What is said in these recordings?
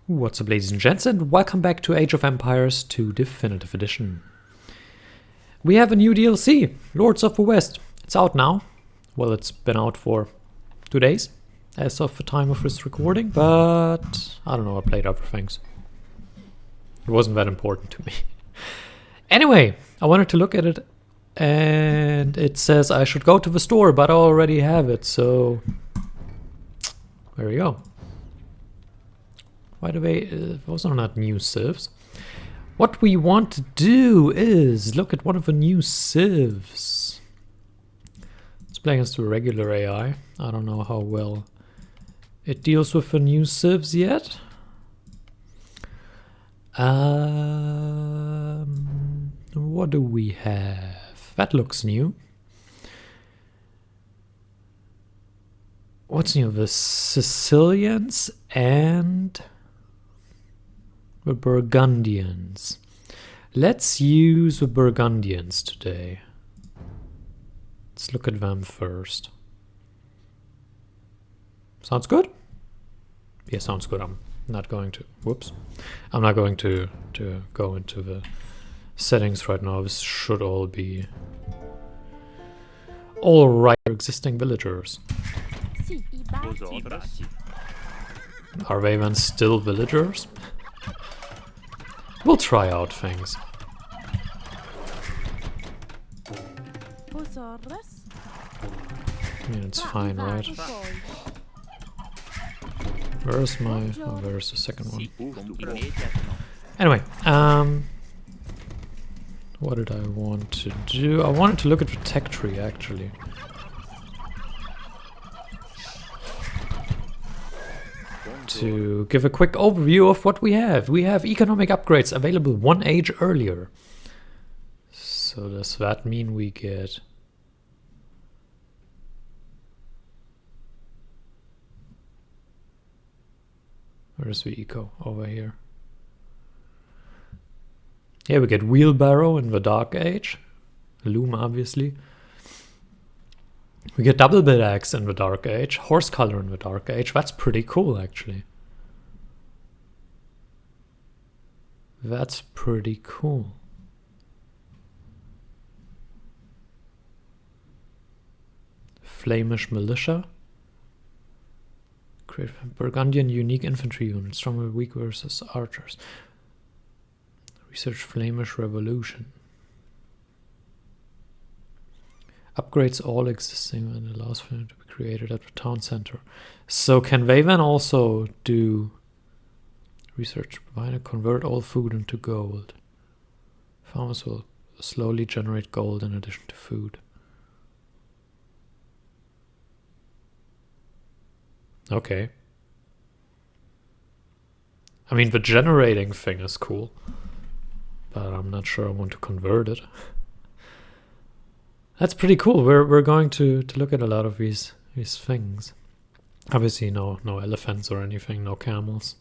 What's up, ladies and gents, and welcome back to Age of Empires 2 Definitive Edition. We have a new DLC, Lords of the West. It's out now. Well, it's been out for 2 days, as of the time of this recording, but I don't know, I played other things. It wasn't that important to me. Anyway, I wanted to look at it, and it says I should go to the store, but I already have it, so there we go. By the way, those are not new civs. What we want to do is look at one of the new civs. Let's play against the regular AI. I don't know how well it deals with the new civs yet. What do we have? That looks new. What's new? The Sicilians and the Burgundians. Let's use the Burgundians today. Let's look at them first. Sounds good? Yeah, sounds good. I'm not going to... Whoops. I'm not going to go into the settings right now. This should all be... Alright, existing villagers. Are they then still villagers? We'll try out things. I mean, it's fine, right? Where's my... Oh, there's the second one. Anyway, what did I want to do? I wanted to look at the tech tree, actually. To give a quick overview of what we have. We have economic upgrades available 1 age earlier. So does that mean we get... Where's the eco? Over here. Yeah, we get wheelbarrow in the Dark Age. Loom, obviously. We get double bit axe in the Dark Age, horse color in the Dark Age. That's pretty cool, actually. That's pretty cool. Flamish Militia. Create Burgundian unique infantry unit, strong or weak versus archers. Research Flamish Revolution. Upgrades all existing and allows for them to be created at the town center. So can they then also do research, provide and convert all food into gold? Farmers will slowly generate gold in addition to food. Okay. I mean, the generating thing is cool, but I'm not sure I want to convert it. That's pretty cool. We're going to look at a lot of these things. Obviously, no elephants or anything, no camels.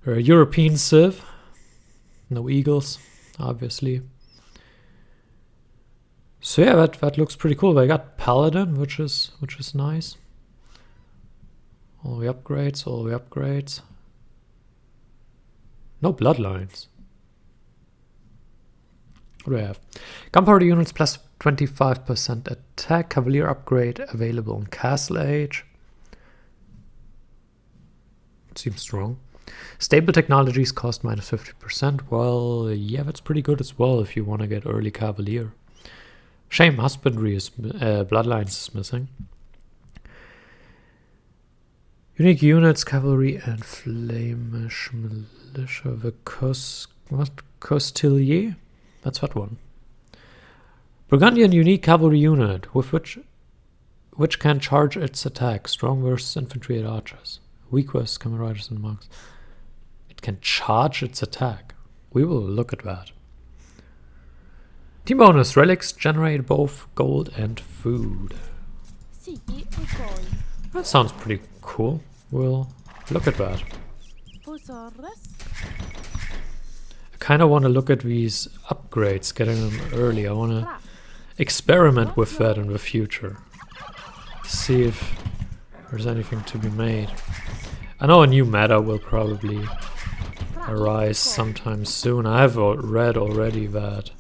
We're a European civ, no eagles, obviously. So yeah, that looks pretty cool. They got paladin, which is nice. All the upgrades. No bloodlines. What do I have? Gunpowder units plus 25% attack. Cavalier upgrade available in Castle Age. Seems strong. Stable technologies cost minus 50%. Well, yeah, that's pretty good as well if you want to get early Cavalier. Shame husbandry is... bloodlines is missing. Unique units, cavalry and Flamish militia. The Costelier? That's that one. Burgundian unique cavalry unit with which can charge its attack. Strong versus infantry and archers. Weak versus cavalry riders and monks. It can charge its attack. We will look at that. Team bonus. Relics generate both gold and food. That sounds pretty cool. We'll look at that. I kind of want to look at these upgrades, getting them early. I want to experiment with that in the future. See if there's anything to be made. I know a new meta will probably arise sometime soon. I've read already that.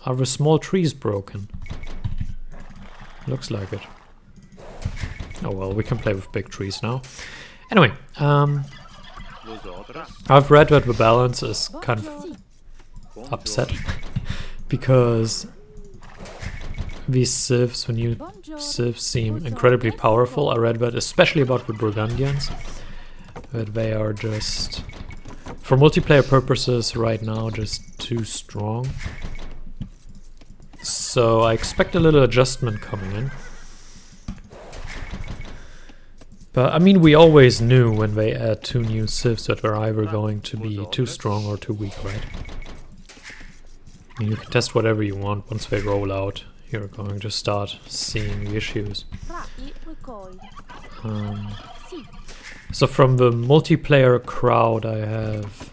Are the small trees broken? Looks like it. Oh well, we can play with big trees now. Anyway, I've read that the balance is kind of upset because these civs, the new civs, seem incredibly powerful. I read that especially about the Burgundians, that they are just, for multiplayer purposes right now, just too strong. So I expect a little adjustment coming in. But I mean, we always knew when they add 2 new civs that they're either going to be too strong or too weak, right? I mean, you can test whatever you want. Once they roll out, you're going to start seeing the issues. So from the multiplayer crowd, I have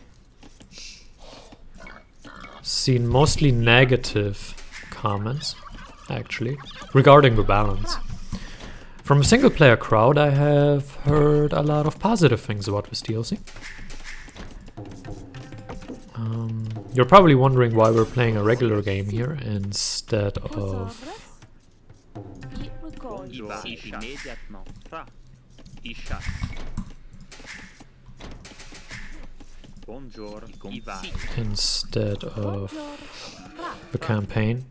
seen mostly negative comments, actually, regarding the balance. From a single player crowd, I have heard a lot of positive things about this DLC. You're probably wondering why we're playing a regular game here instead of... instead of the campaign.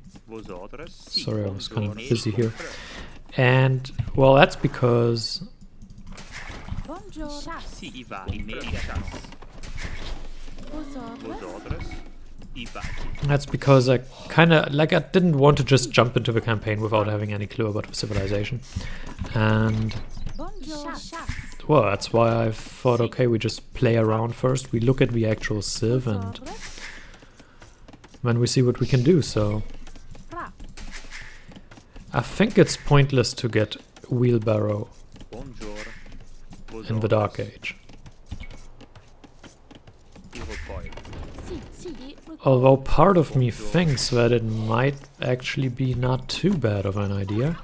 Sorry, I was kind of busy here. And, well, that's because... That's because I kind of, like, I didn't want to just jump into the campaign without having any clue about the civilization. And... well, that's why I thought, okay, we just play around first. We look at the actual civ and then we see what we can do, so... I think it's pointless to get wheelbarrow in the Dark Age. Although part of me thinks that it might actually be not too bad of an idea.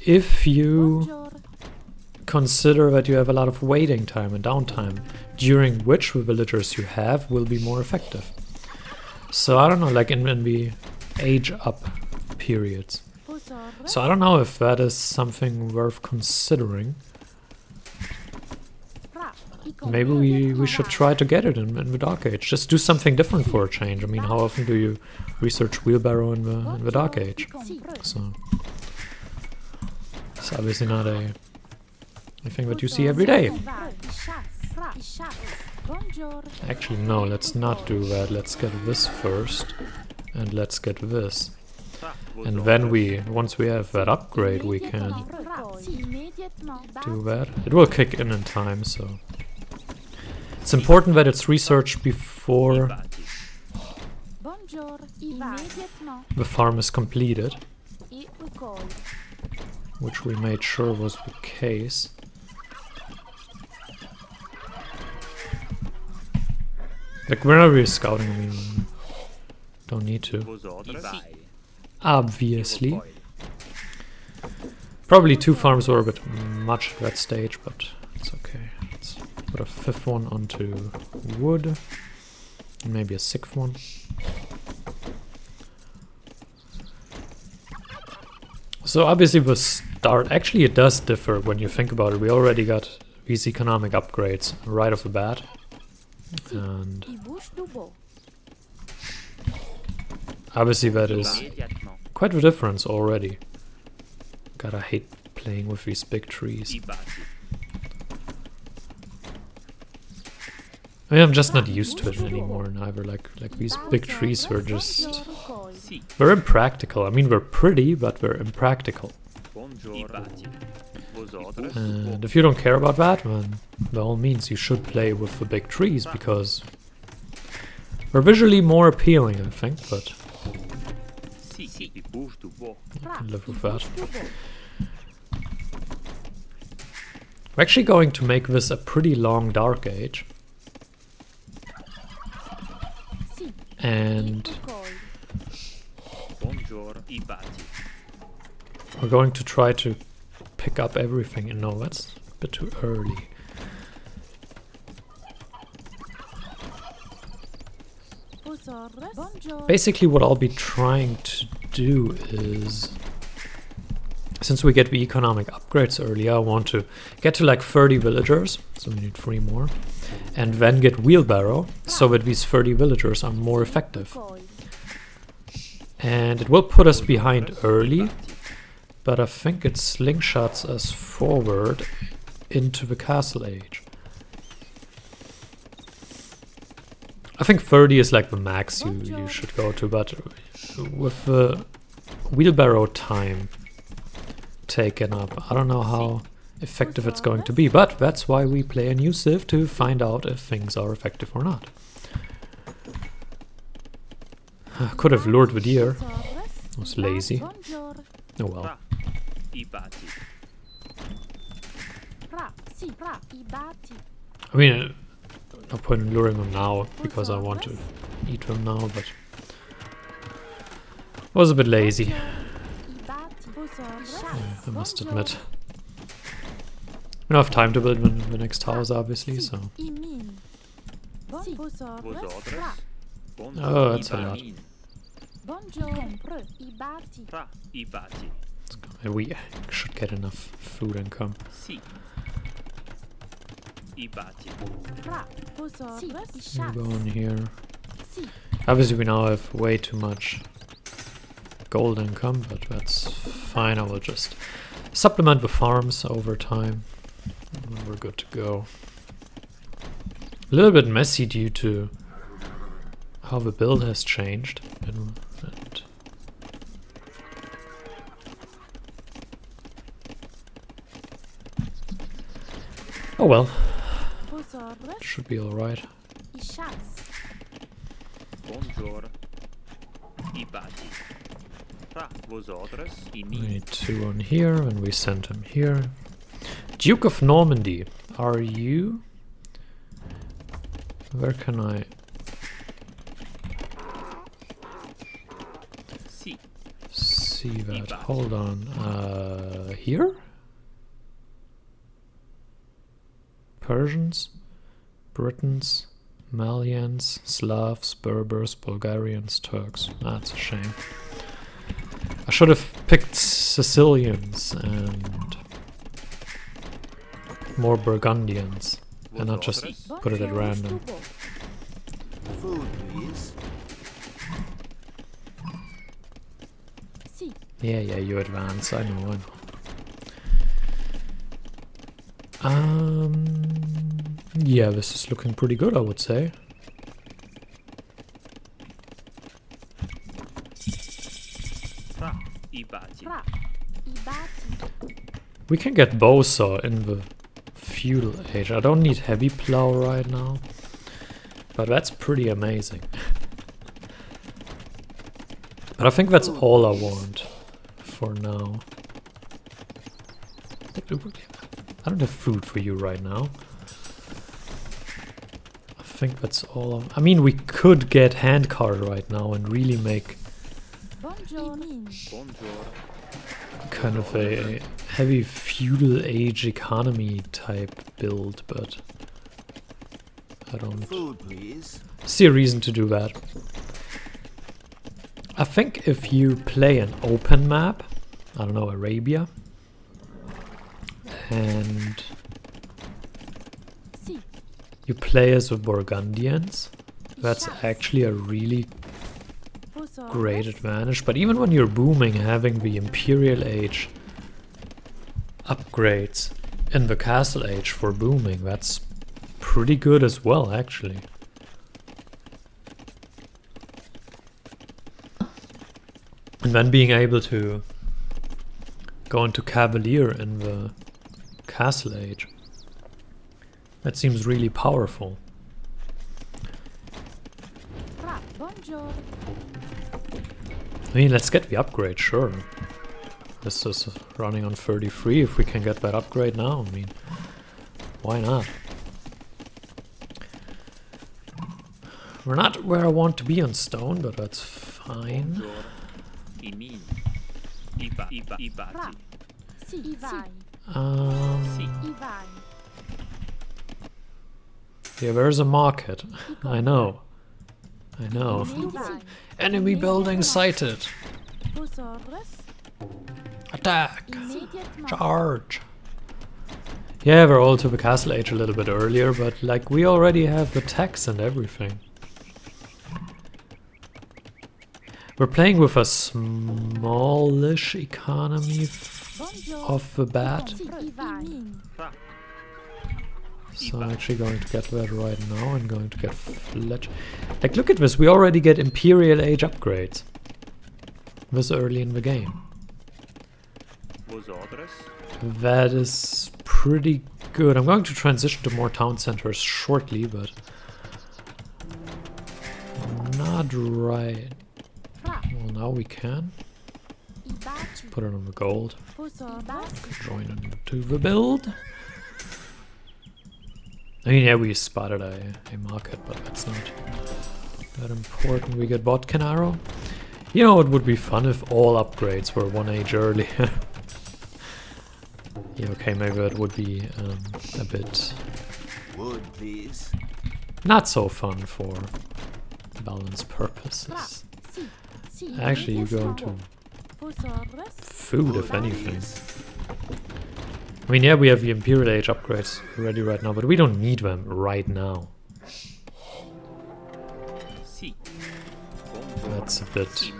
If you consider that you have a lot of waiting time and downtime, during which the villagers you have will be more effective. So I don't know, like in the age up periods. So I don't know if that is something worth considering. Maybe we should try to get it in the Dark Age. Just do something different for a change. I mean, how often do you research wheelbarrow in the Dark Age? So it's obviously not a thing that you see every day. Actually, no, let's not do that. Let's get this first, and let's get this. And then once we have that upgrade, we can do that. It will kick in time, so... It's important that it's researched before the farm is completed, which we made sure was the case. Like, whenever you're scouting, I mean, don't need to. Obviously. Probably 2 farms were a bit much at that stage, but it's okay. Let's put a 5th one onto wood, and maybe a 6th one. So obviously the start, actually it does differ when you think about it. We already got these economic upgrades right off the bat. And obviously that is quite a difference already. God, I hate playing with these big trees. I mean, I'm just not used to it anymore neither. Like these big trees were just... They're impractical. I mean, they're pretty, but they're impractical. And if you don't care about that, then by all means you should play with the big trees, because they're visually more appealing, I think, but I can live with that. We're actually going to make this a pretty long Dark Age. We're going to try to pick up everything. No, that's a bit too early. Basically what I'll be trying to do is, since we get the economic upgrades earlier, I want to get to like 30 villagers, so we need 3 more, and then get wheelbarrow, so that these 30 villagers are more effective. And it will put us behind early, but I think it slingshots us forward into the castle age. I think 30 is like the max you should go to, but with the wheelbarrow time taken up, I don't know how effective it's going to be, but that's why we play a new civ, to find out if things are effective or not. I could have lured the deer. I was lazy. Oh well. I mean, no point in luring them now, because I want to eat them now, but I was a bit lazy. Yeah, I must admit. We don't have time to build the next house, obviously, so... Oh, that's a lot. We should get enough food and come. We go in here. Obviously we now have way too much gold income, but that's fine. I will just supplement the farms over time. And we're good to go. A little bit messy due to how the build has changed. And oh well. Should be alright. We need 2 on here, and we send him here. Duke of Normandy, are you? Where can I? See that. Hold on. Here? Persians, Britons, Malians, Slavs, Berbers, Bulgarians, Turks. That's a shame. I should have picked Sicilians and more Burgundians, and not just put it at random. Food, please. Yeah, you advance. I know. Yeah, this is looking pretty good, I would say. We can get bowsaw in the feudal age. I don't need heavy plow right now, but that's pretty amazing. But I think that's all I want for now. I don't have food for you right now. I think that's all. I mean, we could get handcart right now and really make kind of a heavy feudal age economy type build, but I don't see a reason to do that. I think if you play an open map, I don't know, Arabia, and you play as the Burgundians, that's actually a really great advantage. But even when you're booming, having the Imperial Age upgrades in the Castle Age for booming, that's pretty good as well, actually. And then being able to go into Cavalier in the Castle Age, that seems really powerful. I mean, let's get the upgrade, sure. This is running on 33. If we can get that upgrade now, I mean, why not? We're not where I want to be on stone, but that's fine. Imin. Ibati. Yeah, where's a market? I know. Enemy building sighted. Attack! Charge! Yeah, we're all to the castle age a little bit earlier, but like we already have the tax and everything. We're playing with a smallish economy off the bat. So I'm actually going to get that right now. I'm going to get Fletch. Like, look at this. We already get Imperial Age upgrades this early in the game. That is pretty good. I'm going to transition to more town centers shortly, but not right. Well, now we can. Let's put it on the gold. Join into the build. I mean, yeah, we spotted a market, but that's not that important. We get Bodkin Arrow. You know, it would be fun if all upgrades were 1 age early. Yeah, okay, maybe that would be a bit not so fun for balance purposes. Actually, you go into food, if anything. I mean, yeah, we have the Imperial Age upgrades ready right now, but we don't need them right now. That's a bit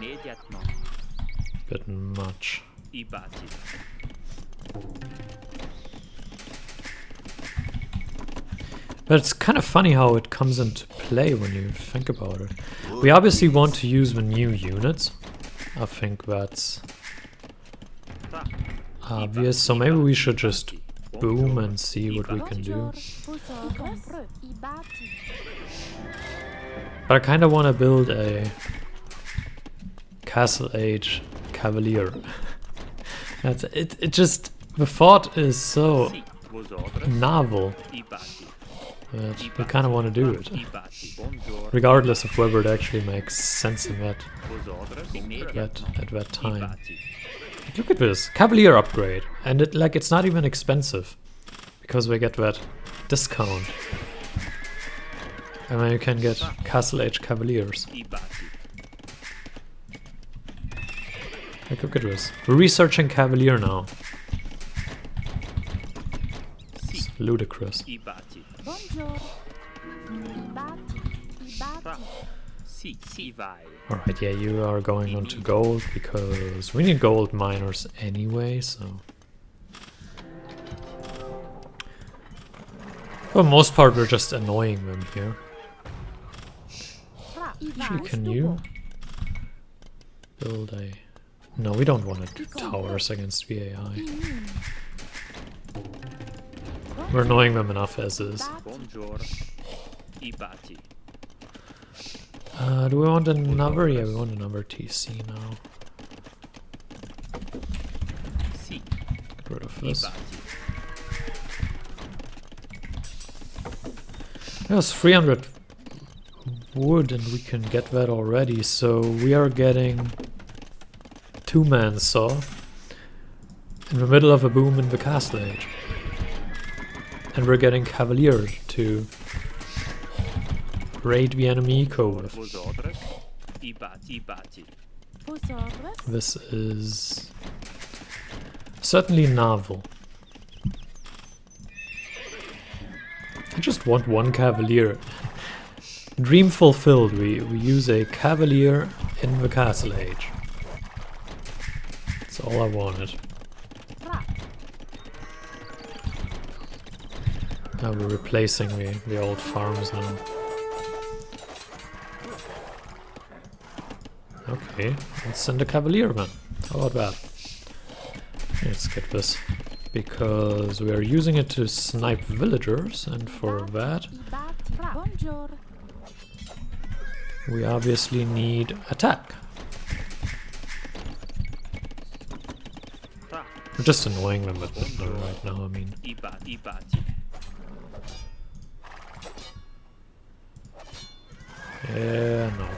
much. But it's kind of funny how it comes into play when you think about it. We obviously want to use the new units. I think that's obvious, so maybe we should just boom and see what we can do. But I kind of want to build a Castle Age Cavalier. That's it. It just, the thought is so novel that we kind of want to do it, regardless of whether it actually makes sense in at that time. Look at this Cavalier upgrade, and it's not even expensive because we get that discount, and then you can get Castle Age Cavaliers. Like, look at this. We're researching Cavalier now. It's ludicrous. Alright, yeah, you are going on to gold because we need gold miners anyway, so... For the most part, we're just annoying them here. Actually, can you build a... No, we don't want to do towers against the AI. We're annoying them enough as is. Do we want another? Yeah, we want another TC now. Get rid of this. There's 300 wood and we can get that already, so we are getting 2-man saw in the middle of a boom in the Castle Age. And we're getting Cavalier to raid the enemy eco with. This is certainly novel. I just want one Cavalier. Dream fulfilled, we use a Cavalier in the Castle Age. That's all I wanted. Now we're replacing the old farms now. Okay, let's send a Cavalier then. How about that? Let's get this. Because we are using it to snipe villagers, and for that we obviously need attack. We're just annoying them with them right now, I mean. Yeah, no.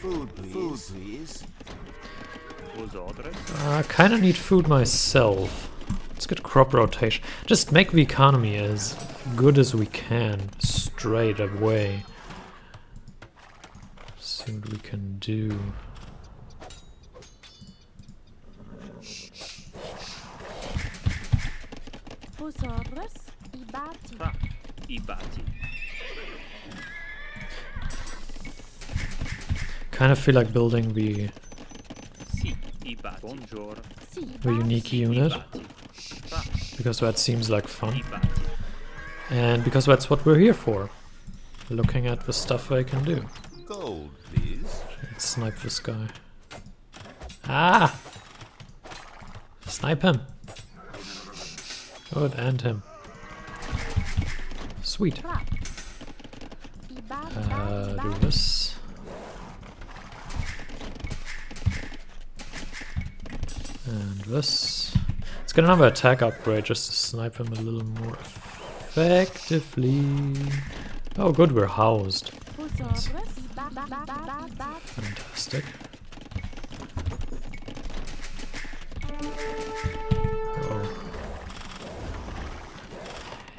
Food, please. Food, please. Kinda need food myself. Let's get crop rotation. Just make the economy as good as we can straight away. See what we can do. Kind of feel like building the unique unit, because that seems like fun, and because that's what we're here for, looking at the stuff I can do. Gold, please. Let's snipe this guy. Ah! Snipe him. Good, and him. Sweet. Do this. And this. Let's get another attack upgrade just to snipe him a little more effectively. Oh good, we're housed. That's fantastic. Oh.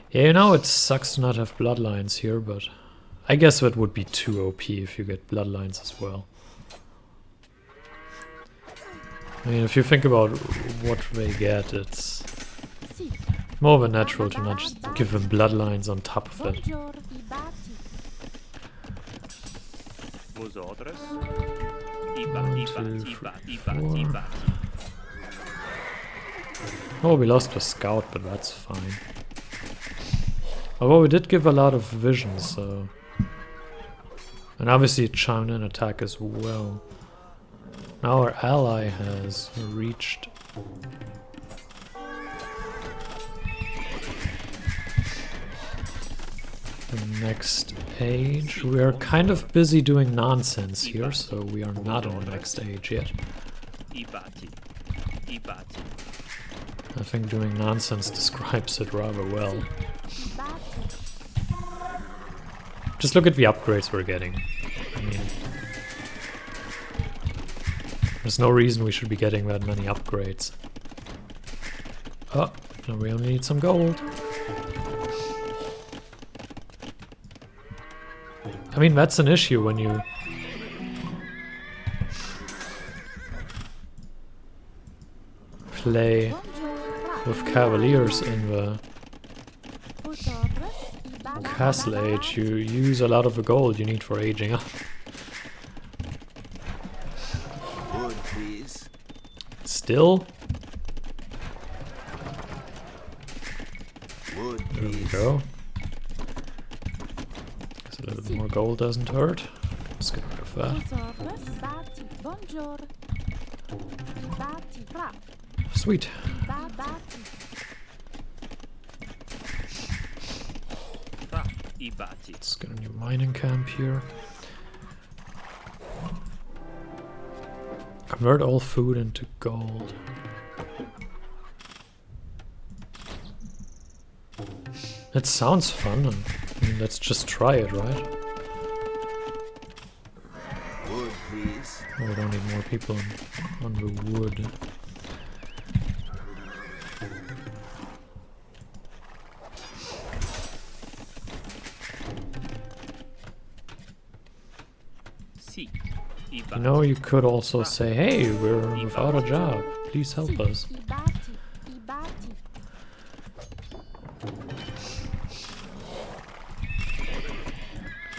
Yeah, you know, it sucks to not have bloodlines here, but I guess that would be too OP if you get bloodlines as well. I mean, if you think about what they get, it's more than natural to not just give them bloodlines on top of it. 1, 2, 3, 4. Oh, we lost the scout, but that's fine. Although we did give a lot of vision, so... And obviously chimed in attack as well. Now our ally has reached the next age. We are kind of busy doing nonsense here, so we are not in the next age yet. I think doing nonsense describes it rather well. Just look at the upgrades we're getting. I mean, there's no reason we should be getting that many upgrades. Oh, now we only need some gold. I mean, that's an issue when you... play with cavaliers in the castle age. You use a lot of the gold you need for aging up. Wood, please. Still? Wood, There we please. go. Guess a little bit more gold doesn't hurt. Let's get rid of that. Sweet. Let's get a new mining camp here. Convert all food into gold. It sounds fun. I mean, let's just try it, right? Wood, please. Oh, we don't need more people on the wood. You know, you could also say, hey, we're without a job. Please help us.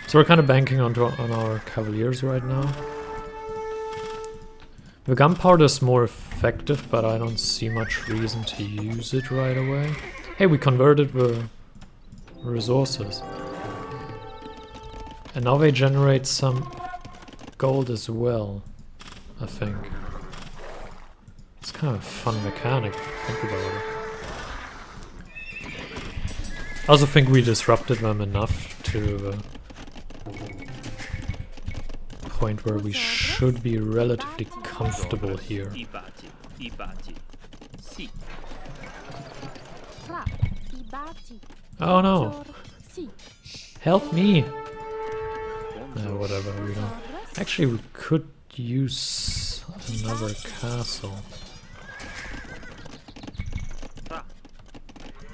So we're kind of banking on our cavaliers right now. The gunpowder is more effective, but I don't see much reason to use it right away. Hey, we converted the resources. And now they generate some gold as well, I think. It's kind of a fun mechanic if you think about it. I also think we disrupted them enough to the point where we should be relatively comfortable here. Oh no! Help me! Whatever, we don't. Actually, we could use another castle.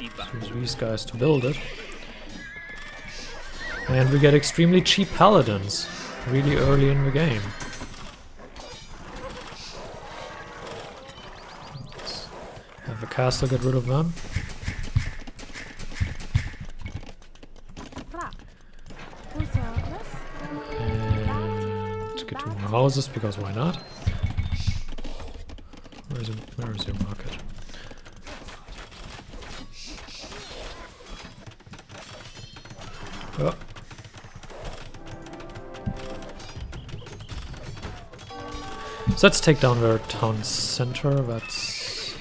Use these guys to build it. And we get extremely cheap paladins really early in the game. Let's have a castle, get rid of them. And get 2 more houses, because why not? Where is your market? Oh. So let's take down their town center. That's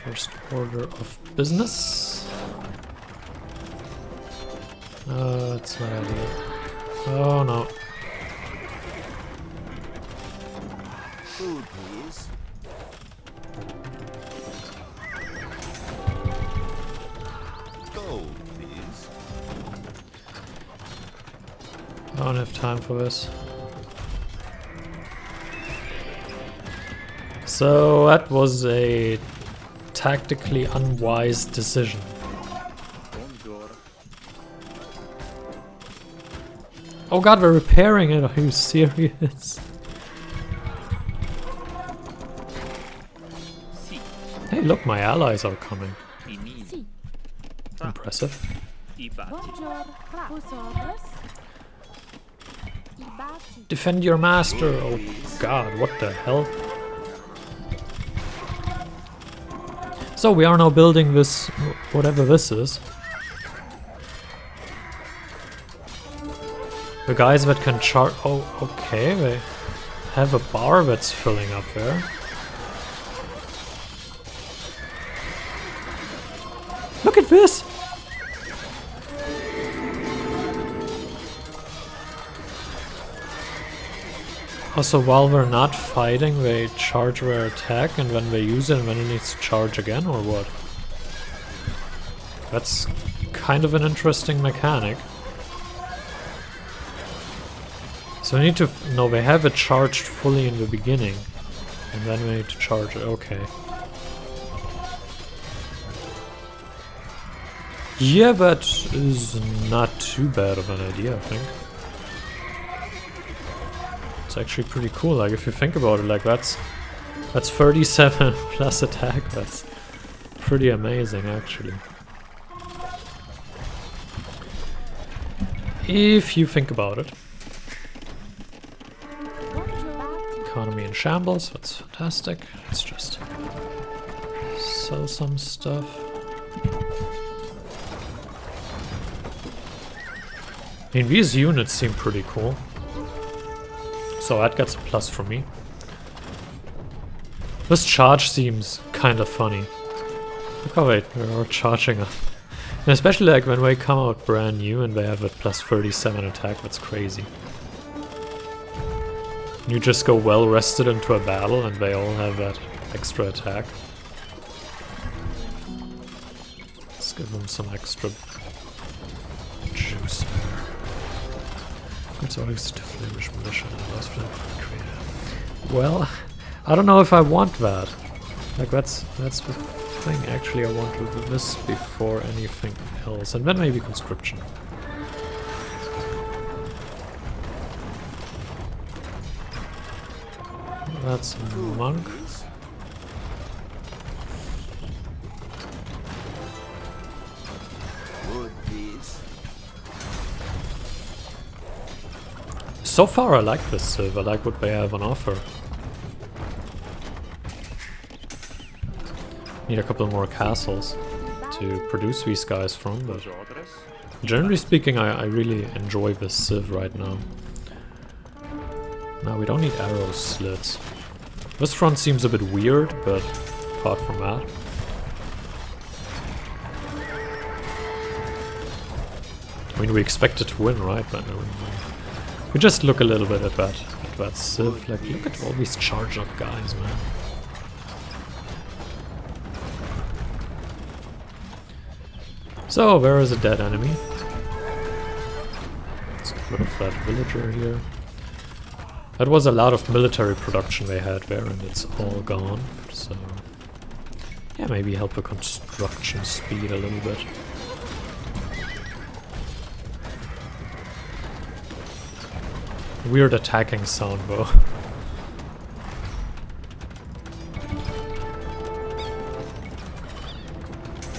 first order of business. That's not ideal. Oh no. Food, please. Gold, please. I don't have time for this. So that was a tactically unwise decision. Oh god, we're repairing it. Are you serious? Hey, look, my allies are coming. Impressive. Defend your master. Oh god, what the hell? So we are now building this, whatever this is. The guys that can charge. Oh, okay, they have a bar that's filling up there. Look at this! Also, while we're not fighting, they charge their attack, and when they use it, and then it needs to charge again, or what? That's kind of an interesting mechanic. So we need to... no, they have it charged fully in the beginning, and then we need to charge it. Okay. Yeah, that is not too bad of an idea, I think. It's actually pretty cool, like if you think about it, like that's 37 plus attack, that's pretty amazing actually. If you think about it. Economy in shambles, that's fantastic. Let's just sell some stuff. I mean, these units seem pretty cool. So that gets a plus from me. This charge seems kind of funny. Look how they're charging up. And especially like when they come out brand new and they have a plus 37 attack, that's crazy. You just go well rested into a battle and they all have that extra attack. Let's give them some extra juice there. It's always to flemish militia and less creative. Well, I don't know if I want that. Like that's the thing. Actually, I want to do this before anything else, and then maybe conscription. That's a monk. Wood, please. So far I like this Civ, I like what they have on offer. Need a couple more castles to produce these guys from, but generally speaking I really enjoy this Civ right now. Now we don't need arrow slits. This front seems a bit weird, but apart from that. I mean, we expected to win, right? But no, we just look a little bit at that Civ. Like, look at all these charged up guys, man. So, there is a dead enemy. Let's get rid of that villager here. That was a lot of military production they had there, and it's all gone. So yeah, maybe help the construction speed a little bit. Weird attacking sound though.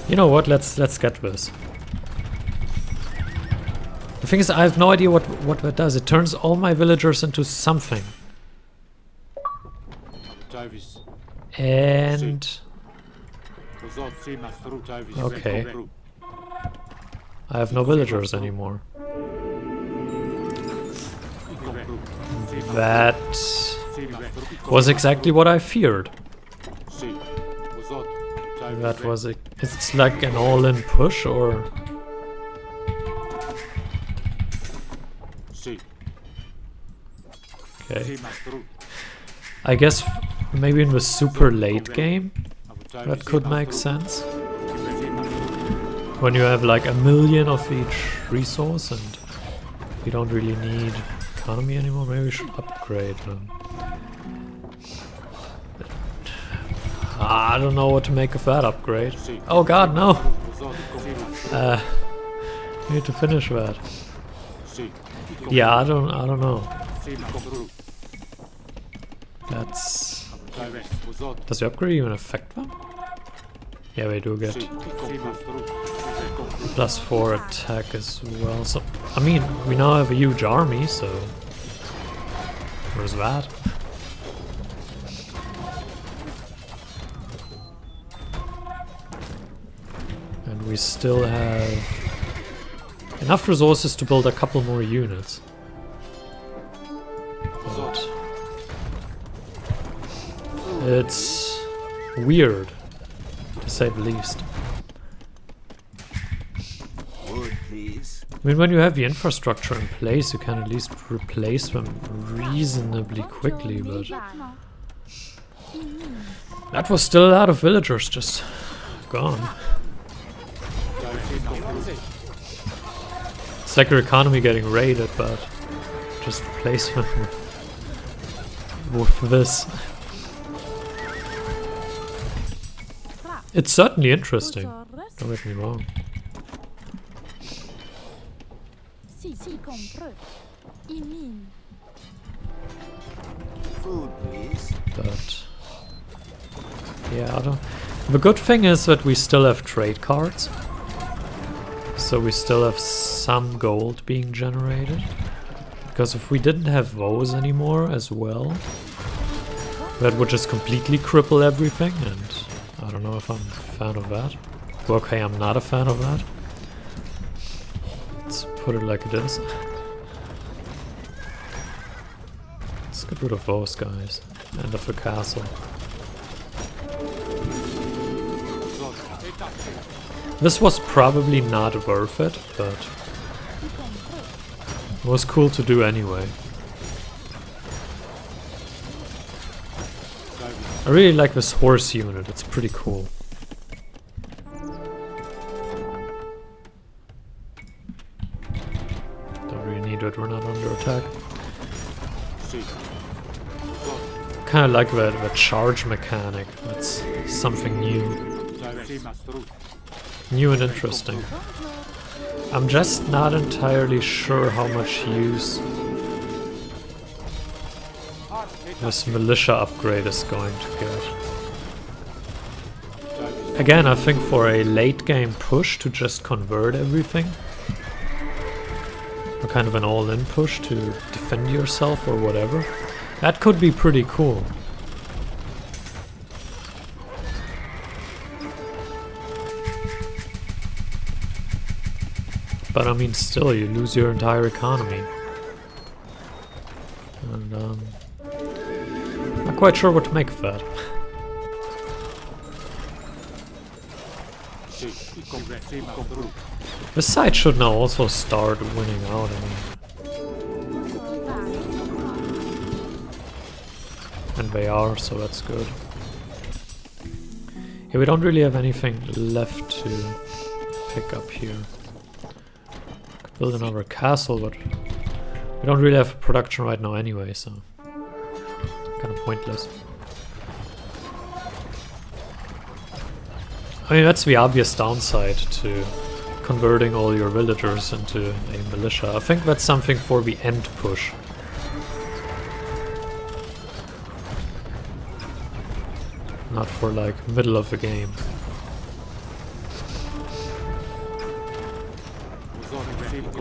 You know what? Let's get this. The thing is, I have no idea what that does. It turns all my villagers into something. And okay, I have no villagers anymore. That was exactly what I feared. That was it. It's like an all-in push, or okay. I guess maybe in the super late game that could make sense. When you have like 1,000,000 of each resource and you don't really need economy anymore, maybe we should upgrade them. I don't know what to make of that upgrade. Oh god, no! Need to finish that. Yeah, I don't know. That's... Does the upgrade even affect them? Yeah, they do get +4 attack as well. So, I mean, we now have a huge army, so where's that? And we still have enough resources to build a couple more units. But it's weird, to say the least. Wood, please. I mean, when you have the infrastructure in place, you can at least replace them reasonably quickly, but that was still a lot of villagers just gone. It's like your economy getting raided, but just replace them with this. It's certainly interesting, don't get me wrong. Food, please. But yeah, I don't... The good thing is that we still have trade cards. So we still have some gold being generated. Because if we didn't have those anymore as well, that would just completely cripple everything, and I don't know if I'm a fan of that. Okay, I'm not a fan of that. Let's put it like it is. Let's get rid of those guys. End of the castle. This was probably not worth it, but it was cool to do anyway. I really like this horse unit, it's pretty cool. Don't really need it, we're not under attack. Kinda like the charge mechanic, that's something new. New and interesting. I'm just not entirely sure how much use this militia upgrade is going to get. Again, I think for a late game push to just convert everything, or kind of an all-in push to defend yourself or whatever, that could be pretty cool. But I mean, still, you lose your entire economy. And not quite sure what to make of that. This side should now also start winning out, I mean. And they are, so that's good. Yeah, we don't really have anything left to pick up here. Could build another castle, but we don't really have production right now anyway, so kind of pointless. I mean, that's the obvious downside to converting all your villagers into a militia. I think that's something for the end push. Not for like middle of the game.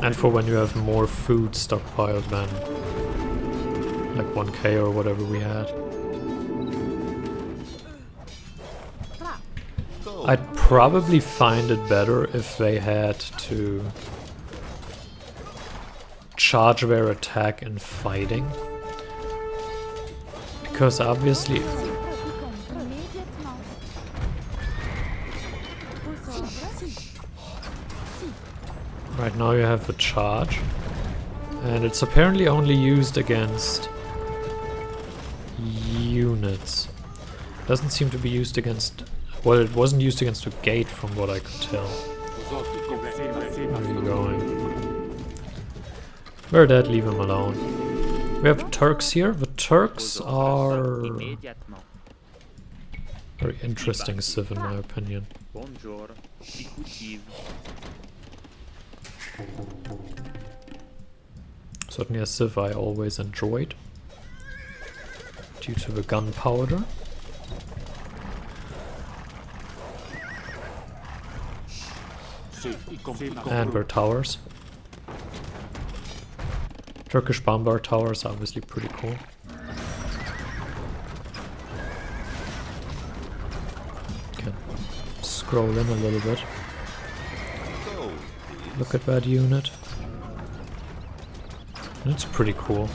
And for when you have more food stockpiled than like 1k or whatever we had. I'd probably find it better if they had to charge their attack in fighting. Because obviously... Right now you have the charge. And it's apparently only used against units. Doesn't seem to be used against... Well, it wasn't used against a gate from what I could tell. Where are you going? We're dead, leave him alone. We have Turks here. The Turks are... very interesting civ in my opinion. Certainly a civ I always enjoyed. Due to the gunpowder. And their towers. Turkish bomber towers, obviously pretty cool. Can scroll in a little bit. Look at that unit. It's pretty cool.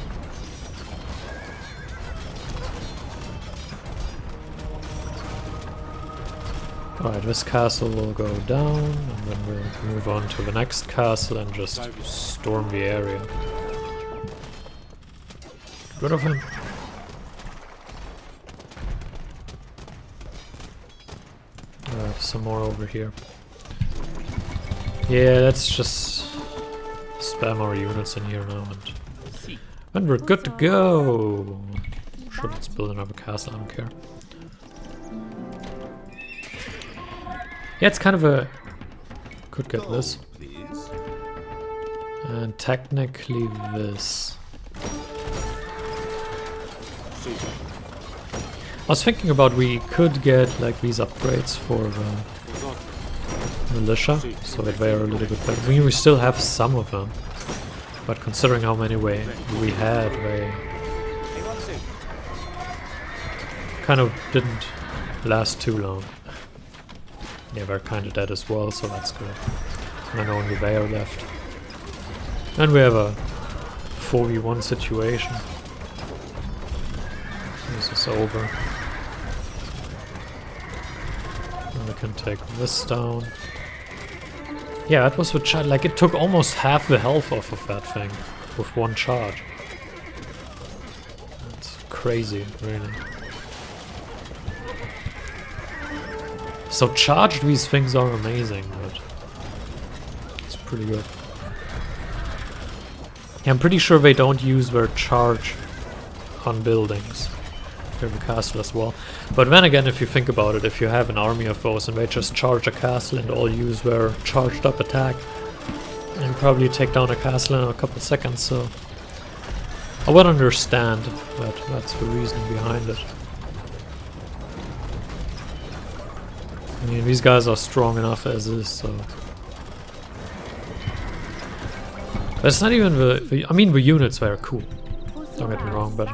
Alright, this castle will go down, and then we'll move on to the next castle and just storm the area. Get rid of him. I have some more over here. Yeah, let's just spam our units in here now, and we're good to go! Sure, let's build another castle, I don't care. Yeah, it's kind of a... Could get this. And technically this. I was thinking about we could get like these upgrades for the militia, so that they are a little bit better. We still have some of them, but considering how many we had, they kind of didn't last too long. Yeah, they're kind of dead as well, so that's good. And then only they are left. And we have a 4v1 situation. This is over. And we can take this down. Yeah, that was the charge. Like, it took almost half the health off of that thing with one charge. That's crazy, really. So charged, these things are amazing, but it's pretty good. Yeah, I'm pretty sure they don't use their charge on buildings. Here the castle as well. But then again, if you think about it, if you have an army of foes and they just charge a castle and all use their charged up attack, and probably take down a castle in a couple seconds, so I would understand that that's the reason behind it. I mean, these guys are strong enough as is, so... But it's not even the... I mean, the units were cool. Don't get me wrong, but...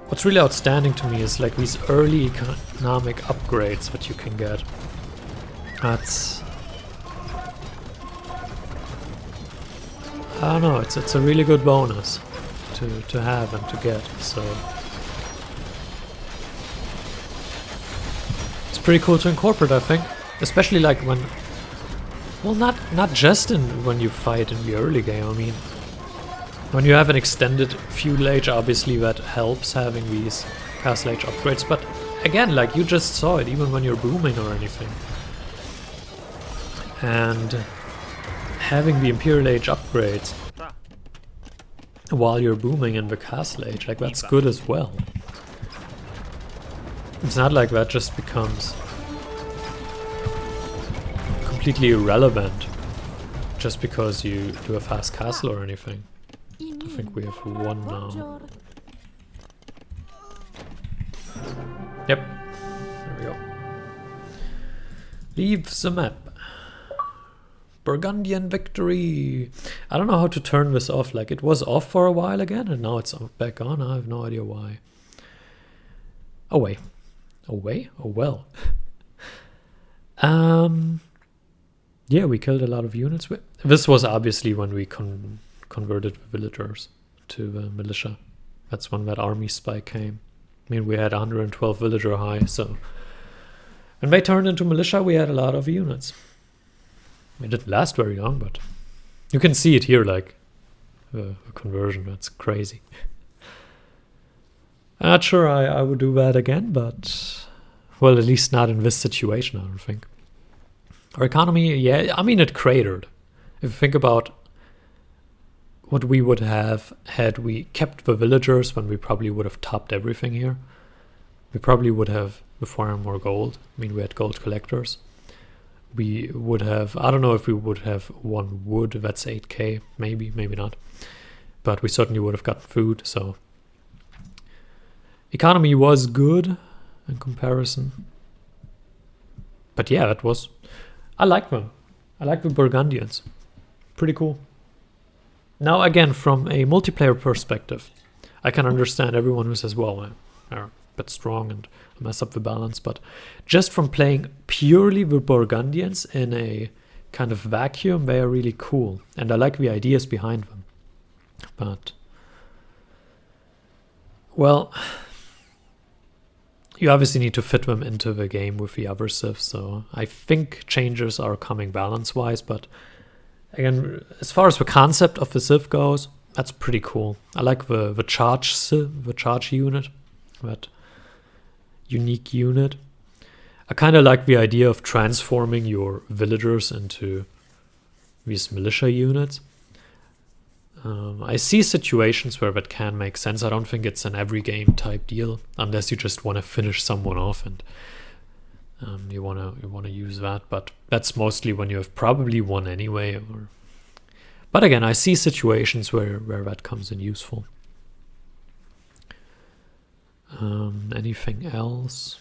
What's really outstanding to me is like these early economic upgrades that you can get. That's... I don't know, it's a really good bonus to have and to get, so... Pretty cool to incorporate, I think, especially like when, well, not just in when you fight in the early game. I mean, when you have an extended feudal age, obviously that helps having these castle age upgrades. But again, like you just saw it, even when you're booming or anything, and having the imperial age upgrades while you're booming in the castle age, like that's good as well. It's not like that just becomes completely irrelevant just because you do a fast castle or anything. I think we have one now. Yep. There we go. Leave the map. Burgundian victory. I don't know how to turn this off. Like, it was off for a while again and now it's back on. I have no idea why. Away. Away? Oh well. Yeah, we killed a lot of units. This was obviously when we converted the villagers to the militia. That's when that army spike came. I mean, we had 112 villager high, so when they turned into militia, we had a lot of units. It didn't last very long, but you can see it here, like the conversion. That's crazy. I'm not sure I would do that again, but well, at least not in this situation, I don't think. Our economy, yeah, I mean, it cratered. If you think about what we would have had we kept the villagers, when we probably would have topped everything here. We probably would have before more gold. I mean, we had gold collectors. We would have, I don't know if we would have one wood, that's 8k, maybe not. But we certainly would have gotten food, so. Economy was good in comparison. But yeah, that was, I like them. I like the Burgundians. Pretty cool. Now again, from a multiplayer perspective, I can understand everyone who says, well, they're a bit strong and mess up the balance, but just from playing purely the Burgundians in a kind of vacuum, they are really cool. And I like the ideas behind them. But, well, you obviously need to fit them into the game with the other civs, so I think changes are coming balance-wise, but again, as far as the concept of the civ goes, that's pretty cool. I like the charge civ, the charge unit, that unique unit. I kind of like the idea of transforming your villagers into these militia units. I see situations where that can make sense. I don't think it's an every game type deal, unless you just want to finish someone off and you want to use that. But that's mostly when you have probably won anyway. But again, I see situations where that comes in useful. Anything else?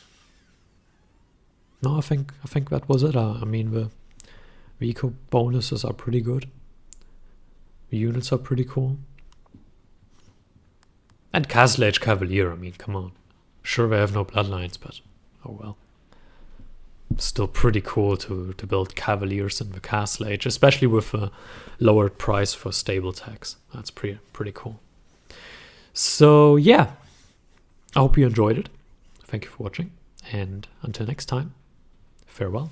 No, I think that was it. I mean, the eco bonuses are pretty good. The units are pretty cool. And Castle Age Cavalier, I mean, come on. Sure, they have no bloodlines, but oh well. Still pretty cool to build Cavaliers in the Castle Age, especially with a lowered price for stable tax. That's pretty cool. So yeah, I hope you enjoyed it. Thank you for watching, and until next time, farewell.